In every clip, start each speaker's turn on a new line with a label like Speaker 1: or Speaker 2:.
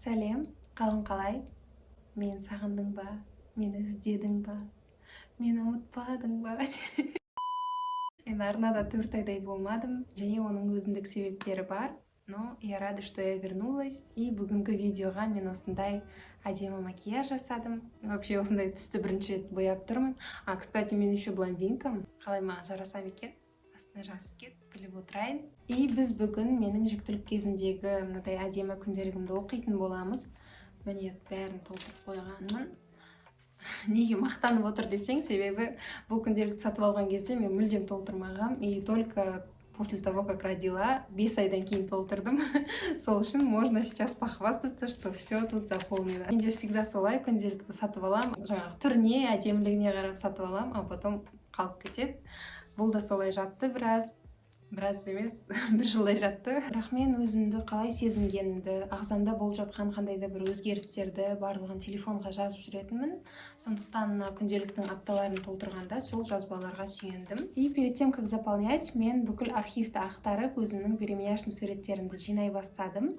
Speaker 1: Сәлем, қалың қалай? Мен сағындың ба? Мені іздедің ба? Мені ұмытпадың ба? Мен арнада 4 айдай болмадым, және оның өзіндік себептері бар. Но я рада, что я вернулась, и бүгінгі видеоға мен осындай әдемі макияж жасадым. Вообще осындай түсті бірінші рет бояп тұрмын. Кстати, мен еще блондинкам. Қалай маған жарасам екен? Астына жазып кет, біліп отырайын. И біз бүгін менің жүктілік кезіндегі мынадай әдемі күнделігімді оқитын боламыз. Міне бәрін толтырып қойғанмын. Неге мақтанып отыр десең, себебі бұл күнделікті сатып алған кезде мен мүлдем толтырмағам, и только после того, как родила, 5 айдан кейін толтырдым. Сол үшін можно сейчас похвастаться, что все тут заполнено. Менде всегда солай, күнделікті сатып алам, жаңағы түріне, әдемілігіне қарап сатып алам, а потом қалып кетеді. Бұл да солай жатты біраз емес, бір жылдай жатты. Бірақ мен өзімді қалай сезінгенімді, ағзамда болып жатқан қандай да бір өзгерістерді барлығын телефонға жазып жүретінмін. Сондықтан күнделіктің апталарын толтырғанда сол жазбаларға сүйендім. И перед тем, как заполнять, мен бүкіл архивті ақтарып, өзімнің беременяшный суреттерімді жинай бастадым.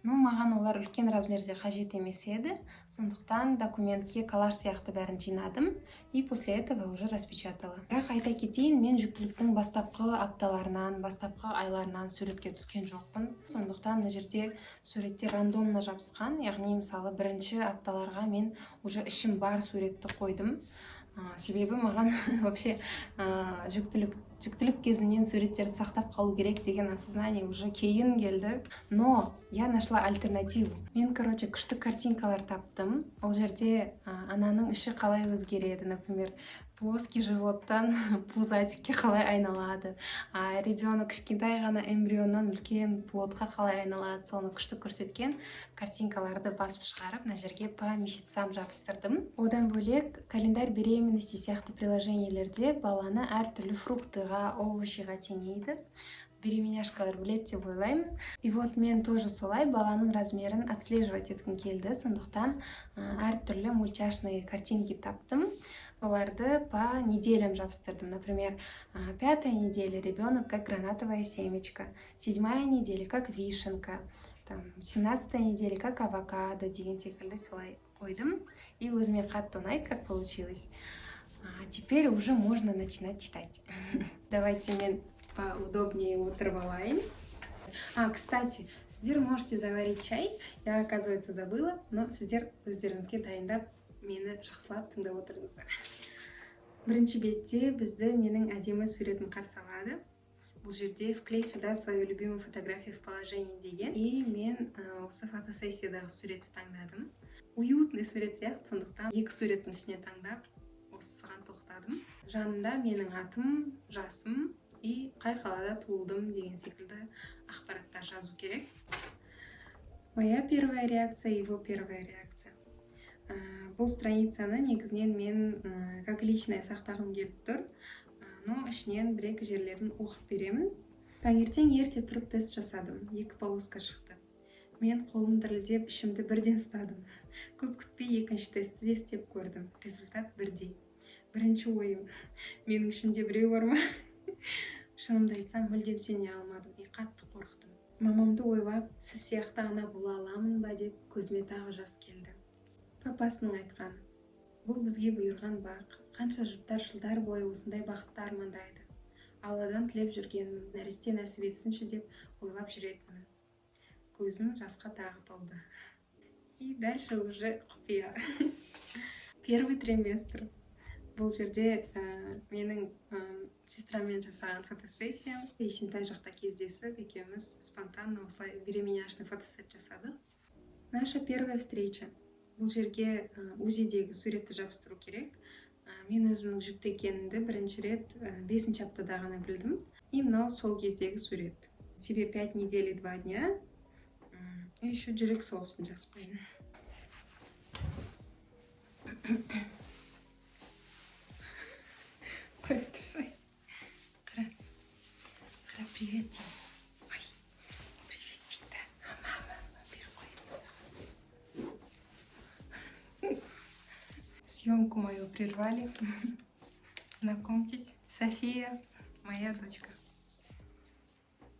Speaker 1: Но маған олар үлкен размерде қажет емес еді. Сондықтан документке коллаж сияқты бәрін жинадым. И после этого уже распечатала. Бірақ айта кетейін, мен жүктіліктің бастапқы апталарынан, бастапқы айларынан суретке түскен жоқпын. Сондықтан мына жерде суреттер рандомно жабысқан. Яғни мысалы бірінші апталарға мен уже ішім бар суретті қойдым. Себебі маған вообще жүктілік кезінен суреттерді сақтап қалу керек деген осознание уже кейін келді. Но я нашла альтернативу. Мен, күшті картинкалар таптым. Ол жерде ананың іші қалай өзгереді, например, плоский животтан пузатикке қалай айналады, ребенок кішкентай ғана эмбрионнан үлкен плодқа қалай айналады, соны күшті көрсеткен картинкаларды басып шығарып, мына жерге по месяцам жабыстырдым. Одан бөлек календарь беременности сияқты приложениелерде баланы әртүрлі фруктыға, овощиға теңейді. Беременяшкалар білет деп ойлаймын. И вот мен тоже солай баланың размерін отслеживать еткім келді. Сондықтан әртүрлі мультяшные картинки таптым. Оларды по неделям жабыстырдым. Например, 5-я неделя ребенок как гранатовая семечко, 7-я неделя как вишенка, 17-я неделя как авокадо деген секілді солай қойдым. И өзіме қатты ұнайды, как получилось. Теперь уже можно начинать читать. Давайте мен поудобнее отырып алайын. Кстати, сіздер можете заварить чай. Я, оказывается, забыла, но сіздер өздеріңізге дайындап мені жақсылап тыңдап отырыңыздар. Бірінші бетте бізді менің әдемі суретім қарсы алады. Бұл жерде «Вклей сюда свою любимую фотографию в положение» деген. И мен осы фотосессиядағы суретті таңдадым. Уютный сурет сияқты, сондықтан екі суреттің ішіне таңдап, осыған тоқтадым. Жанында менің атым, жасым и қай қалада туылдым деген секілді ақпараттар жазу керек. Моя первая реакция, его первая реакция. Бұл страницаны негізінен мен как личное сақтағым келіп тұр, но ішінен бір-екі жерлерін оқып беремін. Таңертең ерте тұрып тест жасадым, 2 полоска шықты. Мен қолым дірілдеп, ішімді бірден ұстадым. Көп күтпей екінші тестті де істеп көрдім. Результат бірдей. Бірінші ойым, менің ішімде біреу бар ма? Шынымды айтсам, мүлдем сене алмадым, қатты қорықтым. Мамамды ойлап, сіз сияқты ана бола аламын ба деп көзіме тағы жас келді. Папасының айтқаны. Бұл бізге бұйырған бақ. Қанша жұрттар жылдар бойы осындай бақытты армандайды. Алладан тілеп жүргенмін, нәресте нәсіп етсінші деп ойлап жүретінмін. Көзім жасқа тағы толды. И дальше уже құпия. Первый триместр. Бұл жерде менің сестрамен жасаған фотосессия. Есентай жақта кездесіп, екеуміз спонтанно осылай беременяшный фотосет жасадық. Наша первая встреча. Бұл жерге УЗИдегі суретті жабыстыру керек. Мен өзімнің жүкті екенімді бірінші рет 5-ші аптада ғана білдім. И мынау сол кездегі сурет. Тебе 5 недель и 2 дня. И еще жүрек соғысын жазып қойдым. Қойып тұрсай. Қара, привет дейміз. Съемку мою прервали. Знакомьтесь, София, моя дочка.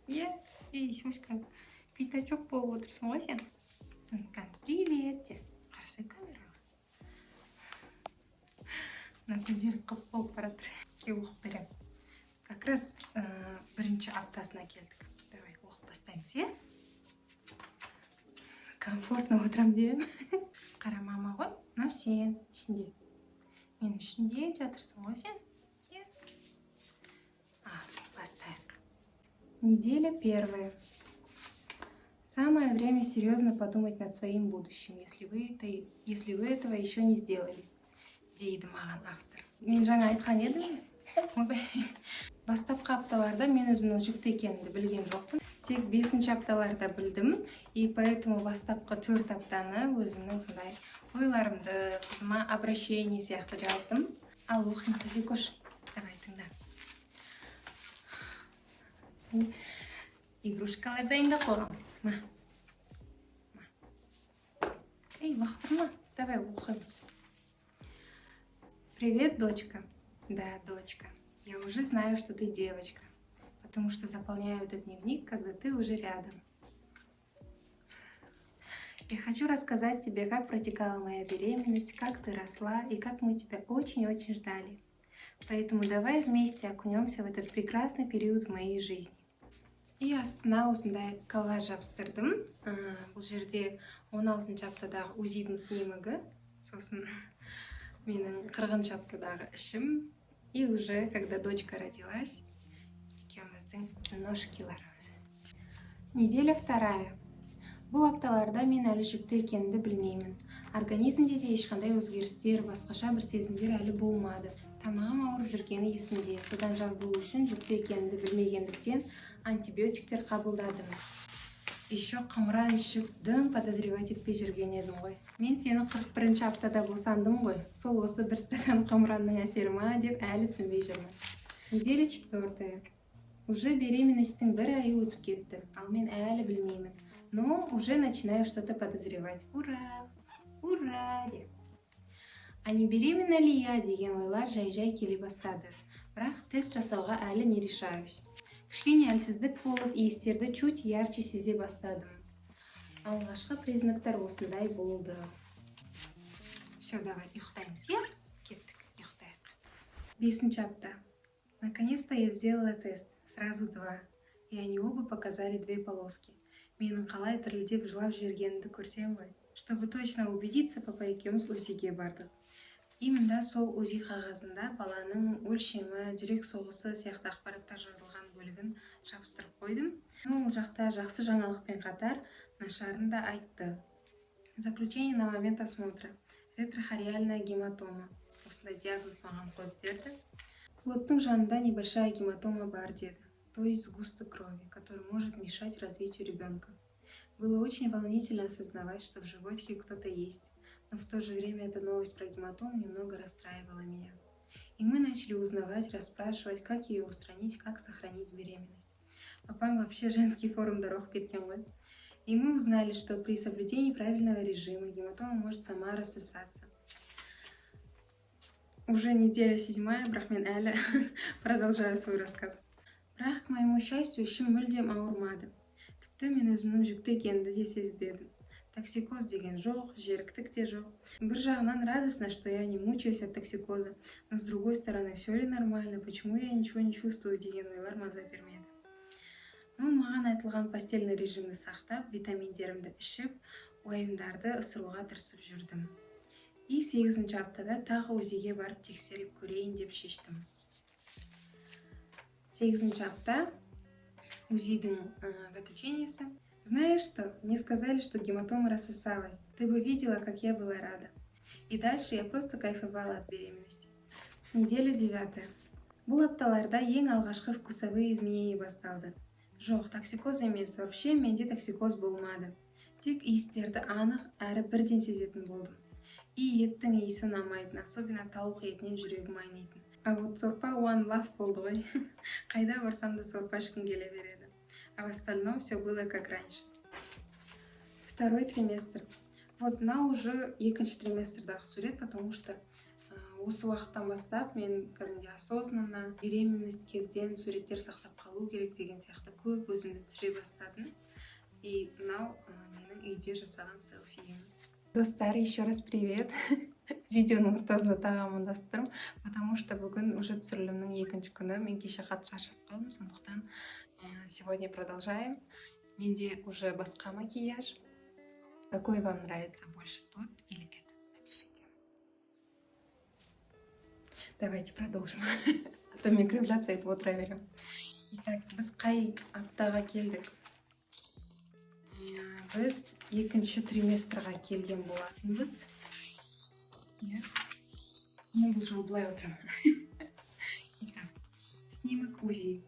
Speaker 1: Сюська, пятачок болып отырсың ғой сен? Көрсе камераға. Мына күндері қызық болып баратыр. Оқып берем. Как раз бірінші аптасына келдік. Давай оқып бастаймыз, е? Комфортно отырам деймін. Қара мама ғой, мынау сен ішінде. Мен ішінде жатырсың ғой сен. Бастайық. Неделя 1. Самое время серьезно подумать над своим будущим, если вы этого еще не сделали, дейді маған автор. Мен жаңа айтқан едім, бастапқы апталарда мен өзімнің жүкті екенімді білген жоқпын. Тек 5-ші апталарда білдім, и поэтому бастапқы 4 аптаны өзімнің сондай ойларымды, қызыма обращение сияқты жаздым. Ал оқим, Софикош, давай тыңда. Игрушкалар дайындап қойғам. Эй, лақтырма, давай оқимыз. Привет, дочка. Да, дочка. Я уже знаю, что ты девочка, потому что заполняю этот дневник, когда ты уже рядом. Я хочу рассказать тебе, как протекала моя беременность, как ты росла и как мы тебя очень-очень ждали. Поэтому давай вместе окунемся в этот прекрасный период в моей жизни. И астына осындай коллаж жабыстырдым. Бұл жерде 16-ші аптадағы УЗИ-дің снимогы, сосын менің 40-ші аптадағы ішім, и уже когда дочка родилась, екеуміздің ножкиларымыз. Неделя 2. Бұл апталарда мен әлі жүкті екенімді білмеймін. Организмде де ешқандай өзгерістер, басқаша бір сезімдер әлі болмады. Тамағым ауырып жүргені есімде. Содан жазылу үшін жүкті екенімді білмегендіктен антибиотиктер қабылдадым. Еще қымыран ішіп, дым подозревать етпей жүрген едім ғой. Мен сені 41-ші аптада босандым ғой. Сол осы бір стакан қымыранның әсері ма деп әлі түсінбей жүрмін. Неделя 4. Уже беременностьтің 1 айы өтіп кетті, ал мен әлі білмеймін. Но уже начинаю что-то подозревать. Ура! Ура! Деп. А не беременна ли я деген ойлар жай-жай келе бастады. Бірақ тест жасауға әлі не решаюсь. Кішкене әлсіздік болып, иістерді чуть ярче сезе бастадым. Алғашқы признактар осындай болды. Все, давай, ұйықтаймыз, е? Кеттік, ұйықтайық. 5-ші апта. Наконец-то я сделала тест. Сразу 2. И они оба показали 2 полоски. Менің қалай тірілдеп жылап жібергенімді көрсем ғой. Чтобы точно убедиться, папа екеуміз УЗИ-ге бардық. И мында сол УЗИ қағазында баланың өлшемі, жүрек соғысы сияқты ақпараттар жазылған бөлігін жабыстырып қойдым. Ол жақта жақсы жаңалықпен қатар нашарын да айтты. Заключение на момент осмотра. Ретрохориальная гематома. Осындай диагноз маған қойып берді. Плоттың жанында небольшая гематома бар деді. То есть сгусток крови, который может мешать развитию ребенка. Было очень волнительно осознавать, что в животике кто-то есть, но в то же время эта новость про гематому немного расстраивала меня. И мы начали узнавать, расспрашивать, как ее устранить, как сохранить беременность. Папам вообще женский форум дорог кеткен ғой. И мы узнали, что при соблюдении правильного режима гематома может сама рассосаться. Уже неделя 7, бірақ мен әлі продолжаю свой рассказ. Бірақ, к моему счастью, ішім мүлдем ауырмады. Тіпті мен өзімнің жүкті екенімді де сезбедім. Токсикоз деген жоқ, жеріктік те жоқ. Бір жағынан радостно, что я не мучаюсь от токсикоза, но с другой стороны, все ли нормально, почему я ничего не чувствую деген ойлар маза бермеді. Но маған айтылған постельный режимді сақтап, витаминдерімді ішіп, уайымдарды ысыруға тырысып жүрдім. И 8-ші аптада тағы УЗИ-ге барып тексеріліп көрейін деп шештім. 8-ші апта УЗИ-дің заключениесі. Знаешь что? Мне сказали, что гематома рассосалась. Ты бы видела, как я была рада. И дальше я просто кайфовала от беременности. Неделя 9. Бұл апталарда ең алғашқы вкусовые изменения басталды. Жоқ, токсикоз емес, вообще менде токсикоз болмады. Тек иістерді анық әрі бірден сезетін болдым. И еттің иісі ұнамайтын, особенно тауық етінен жүрегім айнайтын. А вот сорпа one love болды ғой. Қайда барсам да сорпа ішкім келе береді. А в остальном все было как раньше. 2-й триместр. Вот мынау уже 2-ші триместрдағы сурет, потому что осы уақыттан бастап мен кәдімгідей осознанно беременность кезден суреттер сақтап қалу керек деген сияқты көп өзімді түсіре бастадым. И мынау менің үйде жасаған селфиім. Достар, еще раз привет. Видеоның ортасында тағы амандасып тұрмын, потому что бүгін уже түсірілімнің екінші күні. Мен кеше қатты шаршап қалдым, сондықтан сегодня продолжаем. Менде уже басқа макияж. Какой вам нравится больше, тот или этот? Напишите. Давайте продолжим. А то мен кривляться айтып отыра беремін. Итак, біз қай аптаға келдік? Біз екінші триместрға келген болатынбыз. Мен бұл жолы былай отырамын. Итак, снимок УЗИ.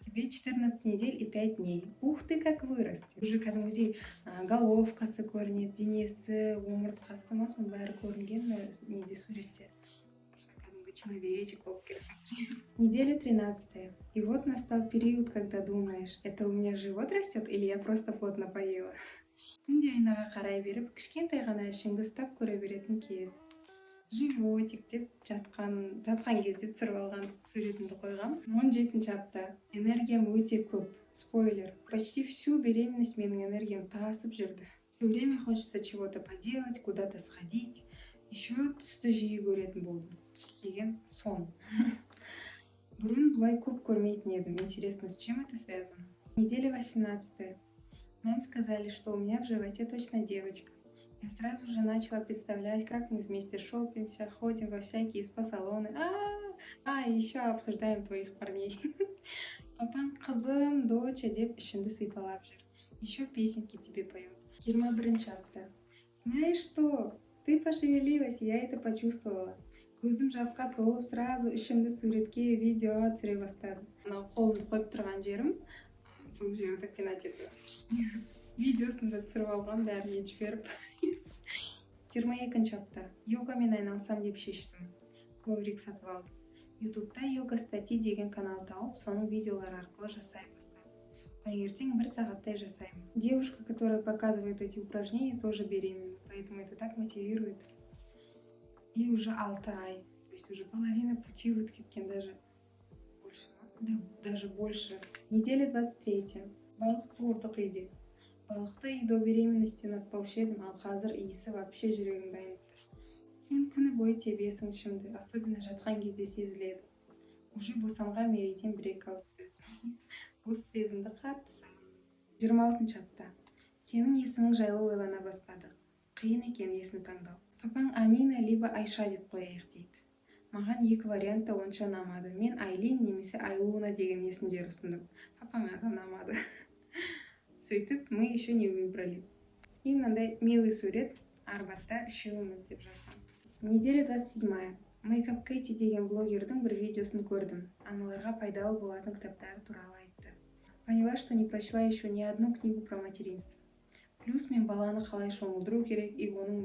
Speaker 1: Тебе 14 недель и 5 дней. Ух ты, как вырасти. Уже кәдімгідей головкасы көрінеді, денесі, омыртқасы ма, соның бәрі көрінген неде суретте. Кәдімгі человечек болып келе жатыр. Неделя 13. И вот настал период, когда думаешь, это у меня живот растет или я просто плотно поела. Күнде айнаға қарай беріп, кішкентай ғана ішіңді ұстап көре беретін кез. Животик деп жатқан кезде түсіріп алған суретімді қойғам. 17 апта. Энергиям өте көп. Спойлер. Почти всю беременность менің энергиям тасып жүрді. Все время хочется чего-то поделать, куда-то сходить. Еще түсті жиі көретін болдым. Түс деген сон. Бұрын бұлай көп көрмейтін едім. Интересно, с чем это связано? Неделя 18. Нам сказали, что у меня в животе точно девочка. Я сразу же начала представлять, как мы вместе шопимся, ходим во всякие спа-салоны. И еще обсуждаем твоих парней. Папан қызым, доча деп ішімді сыйпалап жүр. Еще песенки тебе поет. 21 апта. Знаешь что? Ты пошевелилась, я это почувствовала. Көзім жасқа толып, сразу ішімді суретке, видеоға түсіре бастадым. Қолымды қойып тұрған жерім, сол жерді пинать етті. Видеосында түсіріп алған бәріне жіберіп. 22 апта. Йогамен айналсам деп шештім. Коврик сатып алдым. Ютубта йога стати деген канал тауып, соның видеолары арқылы жасай бастадым. Таңертең 1 сағаттай жасаймын. Девушка, которая показывает эти упражнения, тоже беременна, поэтому это так мотивирует. И уже 6 ай. То есть уже половина пути өткеткен, даже больше. Да, даже больше. Неделя 23. Балық қуырдық үйде. Балықты и до беременности ұнатпаушы едім, ал қазір иісі вообще жүрегімді айнытты. Сен күні бойы тебесің ішімді, особенно жатқан кезде сезіледі. Уже босанған мерейден 1-2 ауыз сөз. Осы сезімді қатты сағындым. 26 апта. Сенің есімің жайлы ойлана бастадық. Қиын екен есін таңдау. Папаң Амина либо Айша деп қояйық дейді. Маған екі варианты онша ұнамады. Мен Айлин немесе Айлуна деген есімдер ұсындым. Папаңа да ұнамады. Сөйтіп, мы еще не выбрали. И мынандай милый сурет арбатта үшеуміз деп жазған. Неделя 27. Makeup Katie деген блогердің бір видеосын көрдім. Аналарға пайдалы болатын кітаптары туралы айтты. Поняла, что не прочла еще ни одну книгу про материнство. Плюс мен баланы қалай шомылдыру керек, и оның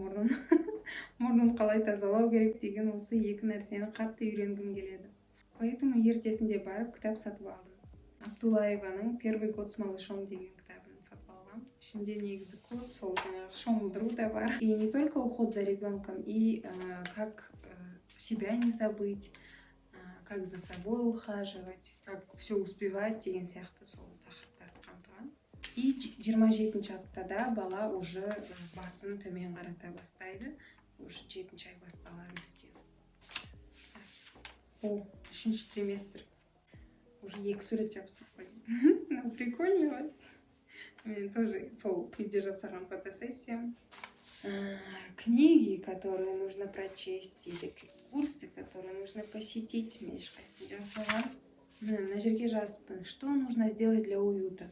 Speaker 1: мұрнын қалай тазалау керек деген осы екі нәрсені қатты үйренгім келеді. Поэтому ертесінде барып кітап сатып алдым. Абдулаеваның «Первый год с малышом» деген кітабын сатып алғам. Ішінде негізі көп, сол шомылдыру да бар. И не только уход за ребенком, и как себя не забыть, как за собой ухаживать, как все успевать деген сияқты сол тақырыптарды қамтыған. И 27 аптада бала уже басын төмен қарата бастайды. Уже 7 ай басталады бізде. О, 3-ші триместр. Уже 2 сурет жабыстық қойдым. Прикольно ғой. Мен тоже сол үйде жасаған фотосессия. Книги, которые нужно прочесть, или курсы, которые нужно посетить. Мен ешқайсысын жазбаған. Мына жерге жазыппын. Что нужно сделать для уюта?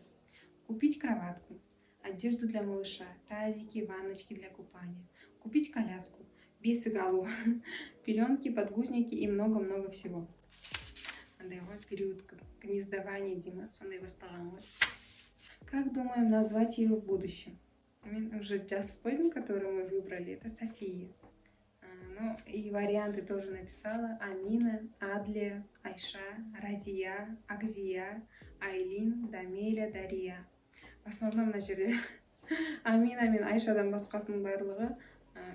Speaker 1: Купить кроватку, одежду для малыша, тазики, ванночки для купания. Купить коляску, бесик алу, пеленки, подгузники и много-много всего. Андай вот период гнездования Дима, сондай басталған ғой. Как думаем назвать ее в будущем? Мен уже жазып қойдым, которую мы выбрали, это София. Ну и варианты тоже написала. Амина, Адлия, Айша, Разия, Акзия, Айлин, Дамеля, Дария. В основном мына жерде Амина мен Айшадан басқасының барлығы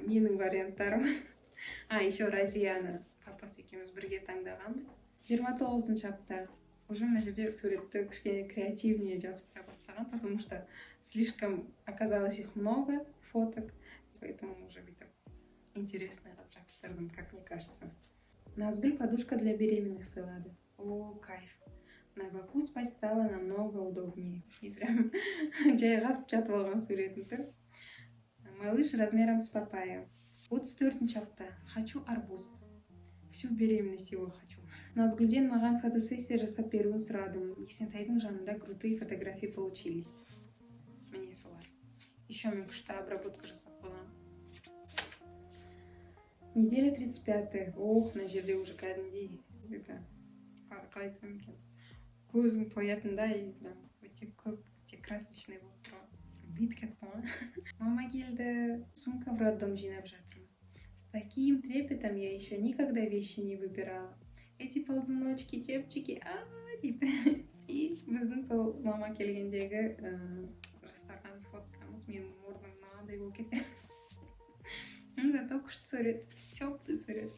Speaker 1: менің варианттарым. Еще Разияны папасы екеуміз бірге таңдағанбыз. 29 апта. Уже мына жерде суретті кішкене креативнее жабыстыра бастаған, потому что слишком оказалось их много фоток. поэтому уже бүйтіп интересный қылып жабыстырдым, как мне кажется. Назгүл подушка для беременных сыйлады. О, кайф. На боку спать стало намного удобнее. И прям жайғасып жатып алған суретім тұр. Малыш размером с папайя. 34-нче апта. Хочу арбуз. Всю беременность его хочу. Назгүлден маған фотосессия жасап беруін сұрадым. Есентайдың жанында крутые фотографии получились. Міне солар. Еще мен күшті обработка жасап қойғам. Неделя 35. Ох, на жерде уже кәдімгідей. Это қалай айтсам екен. Көзің тоятындай, өте көп, өте красочный болып тұрады. Бүйтіп кетті ғой. Мама келді. Сумка в роддом жинап жатырмыз. С таким трепетом я еще никогда вещи не выбирала. Эти ползуночки, чепчики, дейді. И біздің сол мама келгендегі жасаған фоткамыз менің мұрным мынандай болып кетті. Зато күшті сурет, теплый сурет.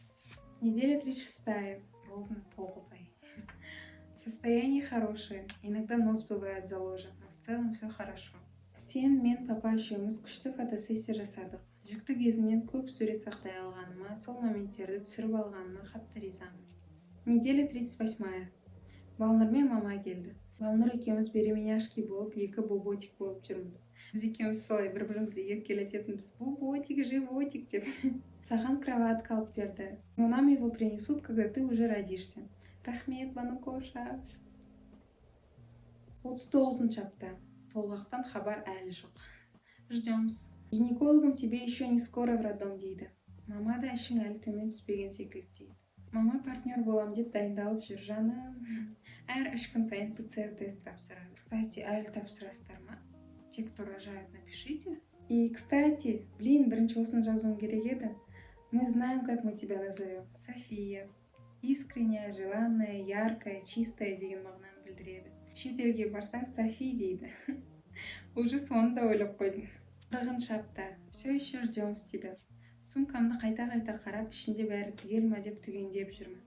Speaker 1: Неделя 36. Ровно 9 ай. Состояние хорошее. Иногда нос бывает заложен, но в целом все хорошо. Сен, мен, папа үшеуміз күшті фотосессия жасадық. Жүкті кезімнен көп сурет сақтай алғаныма, сол моменттерді түсіріп алғаныма қатты ризамын. Неделя 38. Балнұр мен мама келді. Балнұр екеуміз беременяшки болып, екі боботик болып жүрміз. Біз екеуміз солай бір-бірімізді еркелететінбіз. Боботик, животик деп. Саған кроватка алып берді. Но нам его принесут, когда ты уже родишься. Рахмет, Банукоша. 39-нче апта. Толғақтан хабар әлі жоқ. Ждеміз. Гинекологым тебе еще не скоро в роддом дейді. Мама да ішің әлі төмен түспеген секілді дейді. Мама партнер болам деп дайындалып жүр, жаным. Әр 3 күн сайын ПЦР тест тапсырады. Кстати, әлі тапсырасыздар ма? Те, кто рожают, напишите. И, кстати, бірінші осын жазуым керек еді. Мы знаем, как мы тебя назовем. София. Искренняя, желанная, яркая, чистая деген мағынаны білдіреді. Шетелге барсаң Софи дейді. Уже соны да ойлап қойдым. 40-нче апта. Все еще ждем с тебя. Сумкамды қайта-қайта қарап, ішінде бәрі түгел ма деп түгендеп жүрмін.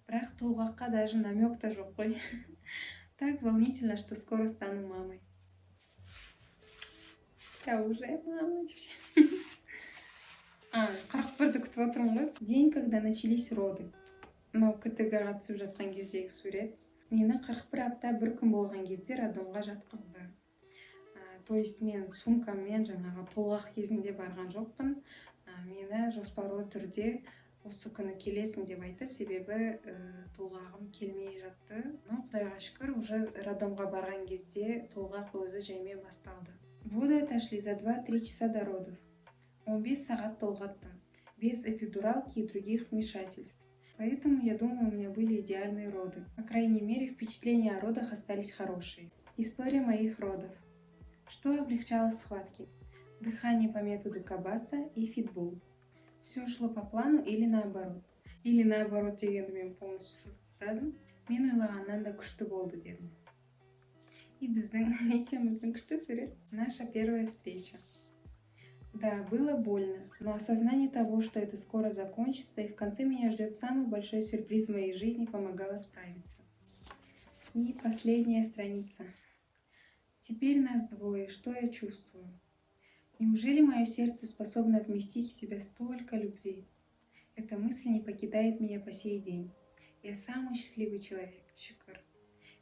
Speaker 1: Бірақ толғаққа даже намек та жоқ қой. Так волнительно, что скоро стану мамой. Я уже мама. 41-ді күтіп отырмын ғой. День, когда начались роды. Мынау КТГ-ға түсіп жатқан кездегі сурет. Мені 41 апта бір күн болған кезде роддомға жатқызды. То есть мен сумкаммен жаңағы толғақ кезінде барған жоқпын. Мені жоспарлы түрде осы күні келесің деп айтты, себебі толғағым келмей жатты. Но Құдайға шүкір, уже роддомға барған кезде толғақ өзі жаймен басталды. Воды отошли за 2-3 часа до родов. 15 сағат толғаттым, без эпидуралки и других вмешательств. Поэтому, я думаю, у меня были идеальные роды. По крайней мере, впечатления о родах остались хорошие. История моих родов. Что облегчало схватки? Дыхание по методу Кабаса и фитбол. Все шло по плану или наоборот. Или наоборот дегенді мен полностью сызғыстадым. Мен ойлағаннан да күшті болды дедім. И біздің екеуміздің күшті сурет. Наша первая встреча. Да, было больно, но осознание того, что это скоро закончится, и в конце меня ждет самый большой сюрприз в моей жизни, помогало справиться. И последняя страница. Теперь нас двое, что я чувствую? Неужели мое сердце способно вместить в себя столько любви? Эта мысль не покидает меня по сей день. Я самый счастливый человек, шүкір.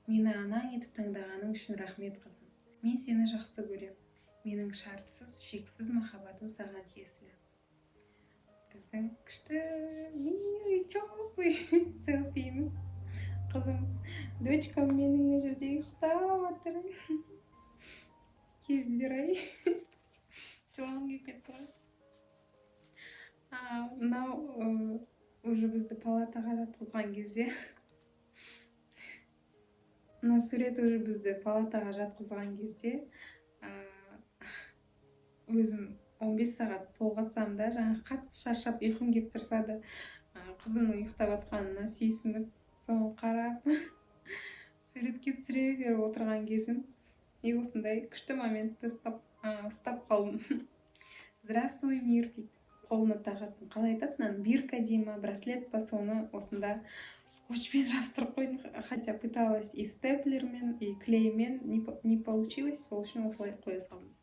Speaker 1: Мені анаң етіп таңдағаның үшін рахмет, қызым. Мен сені жақсы көрем. Менің шартсыз, шексіз махаббатым саған тиесілі. Біздің күшті, теплый селфиіміз. Қызым, дочкам менің мына жерде ұйықтап отыр. Кездер-ай. Жылағым келіп кетті ғой. Мынау уже бізді палатаға жатқызған кезде. Мына сурет уже бізді палатаға жатқызған кезде. Өзім 15 сағат толғатсам да, жаңа қатты шаршап ұйқым келіп тұрса да, қызымның ұйықтап жатқанына сүйсініп, соны қарап, суретке түсіре беріп отырған кезім. И осындай күшті моментті ұстап қалдым. Здравствуй, мир дейді. Қолына тағатын. Қалай айтатын? Бирка дейма, браслет па, соны осында скотчпен жабыстырып қойдым. Хотя пыталась и степлермен, и клеймен, не получилось, сол үшін осылай қоя салдым.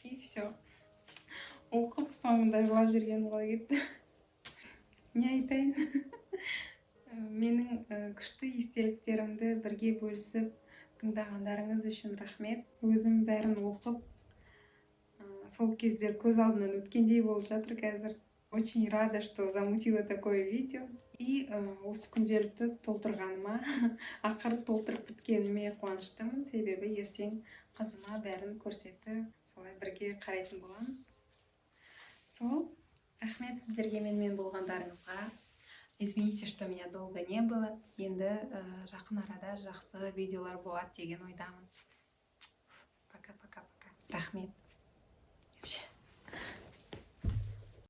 Speaker 1: И все. оқып соңында жылап жүргенім қалай кетті. Не айтайын? Менің күшті естеліктерімді бірге бөлісіп тыңдағандарыңыз үшін рахмет. Өзім бәрін оқып, сол кездер көз алдымнан өткендей болып жатыр қазір. Очень рада, что замутила такое видео. И осы күнделікті толтырғаныма, ақыры толтырып біткеніме қуаныштымын. Себебі ертең қызыма бәрін көрсетіп, солай бірге қарайтын боламыз. Сол, рахмет сіздерге менімен болғандарыңызға. Извините, что меня долго не было. Енді жақын арада жақсы видеолар болады деген ойдамын. Пока. Рахмет.